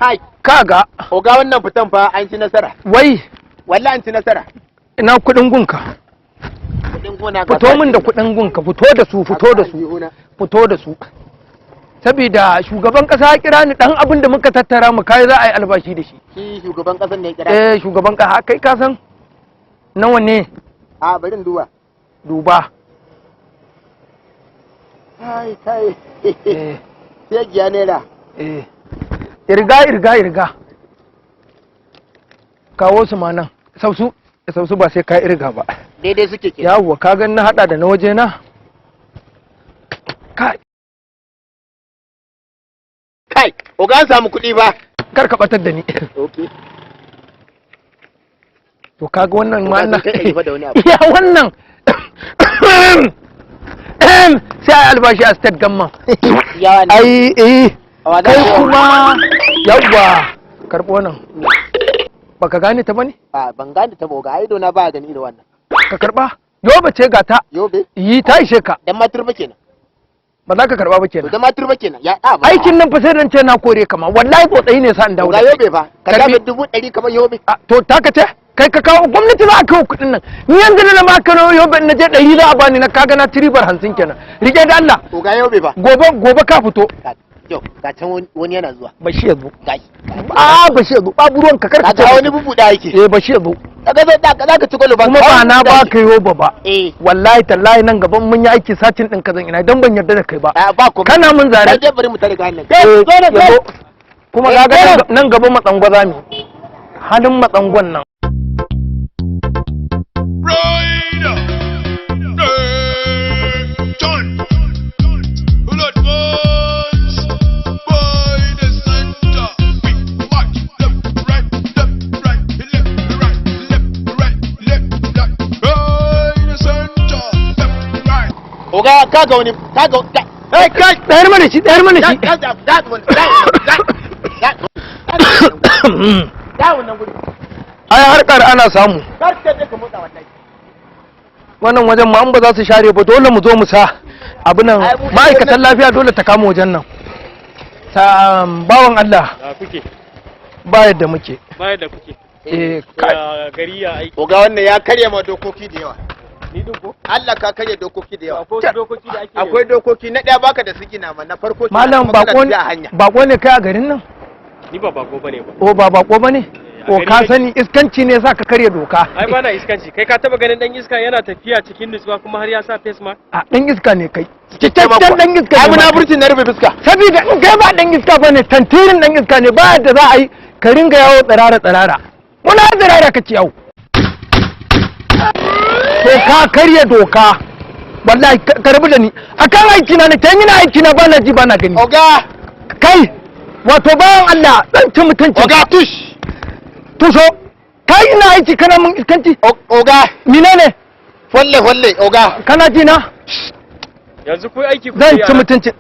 Kai, kaga oga wannan fitan fa an ci nasara. wai Wallahi an ci nasara. ina kudin gunka Kudin gona ka. fito min da kudin gunka, fito da su fito da su saboda shugaban kasa ya kira ni, dan abin da muka tattara mu kai za a yi albashi da shi. Shi shugaban kasan ne ya kira. Shugaban kasa kai ka san nawa ne? A bari in duba. Duba. Kai. Sai giya naira. Irga kawo su ma nan. Sausu ba sai ka irga ba. Daidai suke ke. Yawwa ka gan na hada da na waje na. Kai, oga an samu kuɗi ba. Kar ka batar da ni. Okay. To kaga wannan ma na. Ya ya wannan. Sai albashi a state gamma. Ai kai kuma yawwa karbo nan. Baka gane ta bane? Ban gane ta ba ga aido na ba gani da wannan. Ka karba? Yobe ce gata. Yobe? Yi ta ishe ka. Dan matur ba kenan. Ba za ka karba ba kenan. Dan matur ba kenan. Ya da ba. Aikin nan fa sai dan ce na kore kama. Wallahi tsotsayi ne sa in dawo. Ga Yobe fa. Ka ga 100 kamar Yobe. To taka ce? Kai ka kawo gwamnati za a kawo kuɗin nan. Ni yanzu na ma kano Yobe na je 100 za a bani na kaga na tiribar 50 kenan. Rike da Allah. To ga Yobe fa. Gobe ka fito. Yau ga can wani yana zuwa. Bashi ya zo. Gashi. Bashi ya zo. Babu ruwan ka karka ce. Wani bubuda yake. Bashi ya zo. Kaga za ka ci golo ba. Kuma ba na ba ka Yobe ba. Wallahi tallahi nan gaban mun yi aiki satin din kazan ina dan ban yarda da kai ba. Ba ko. Kana mun zare. Sai bari mu tare ga hannun. Zo. Kuma kaga nan gaban matsangwaza ne. Halin matsangwan nan. Oga kaga wani kai tsayar mana shi ai harkar ana samu wannan wajen ma an ba za su share ba dole mu zo mu sa abu nan ma'aikatan lafiya dole ta kama wajen nan bawan Allah ba yadda muke gari ya aiki oga wannan ya karya ma dokoki da yawa Allah ka karya dokoki da yawa akwai dokoki na daya baka da sigina ma na farko malam bako ne kai a garin nan ni ba bako bane ba ba bako bane ka sani iskanci ne sa ka karya doka ai bana iskanci kai ka taba ganin dan iska yana tafiya cikin nutsuwa kuma har ya sa face mask dan iska ne kai cikakken dan iska ne abu na burtin na rufe fuska saboda in kai ba dan iska bane tantirin dan iska ne ba yadda za a yi ka ringa yawo tsirara muna tsirara kake yawo to ka karya doka wallahi ka rabu da ni akan aiki na ne ta yi aiki na bana ji bana gani oga kai wato bayan Allah dan ci mutunci oga tusho kai ina aiki kana mun iskanci oga menene walle oga kana ji na yanzu ku aiki ku zan ci mutunci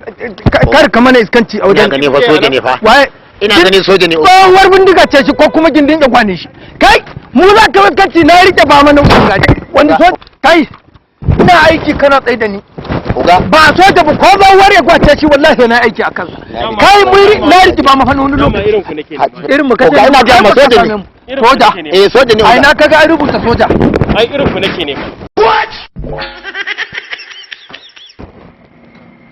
kar ka mana iskanci a wajen gane fa soja ne fa waye ina ganin soja ne tsohuwar bindiga ce shi ko kuma gindin ya kwane shi kai mu za ka iskanci na rike ba mana wani so kai ina aiki kana tsaye da ni oga ba soja ba ko ba ware kwace shi wallahi na aiki a kansa kai mu na rike ba mafa wani lokaci irin ku nake irin mu kace oga ina ga ma soja ne soja soja ne ai na kaga an rubuta soja ai irin ku nake ne what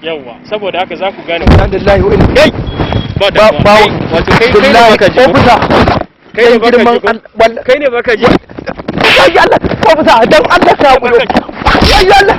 yawa saboda haka za ku gane alhamdulillah wa inna ba wato kai ne baka ji kai ne baka ji kai Allah ko bisa dan Allah ka gudu kai Allah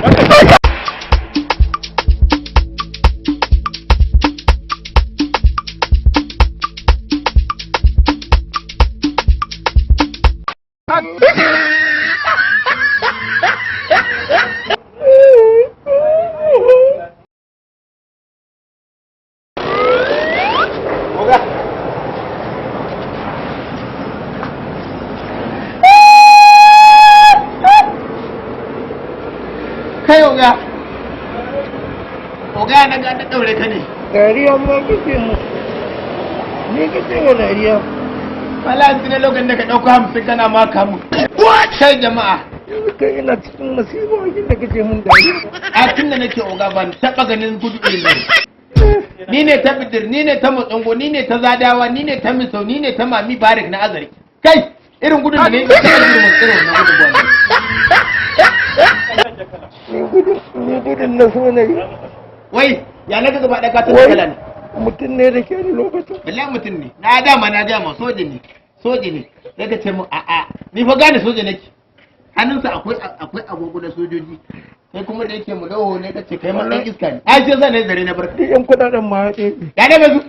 oga na ga da daure ka ne dariya ma kike mu ni kike wa dariya wallahi tun lokacin da ka dauko 50 kana maka mu sai jama'a kai ina cikin masifa wajen da kake mun dariya a tun da nake oga ban taba ganin gudu irin ni ne ta bidir, ni ne ta matsango, ni ne ta zadawa, ni ne ta misau, ni ne ta mami barik na azari. Kai irin gudun da ne irin ni gudun na so ne. Wai ya na gaba da ka ta kala ne. Mutum ne da ke ni lokacin. Wallahi mutum ne. Na dama soja ne. Soja ne. Sai ka ce mu a'a ni fa gane soja nake. Hannunsa akwai agogo da sojoji. Sai kuma da yake mu dawo ne kace kai ma dan iska ne. Ai sai zan ne zare na barka. Yan kudaden ma ya ɗebe. Ya da bazu.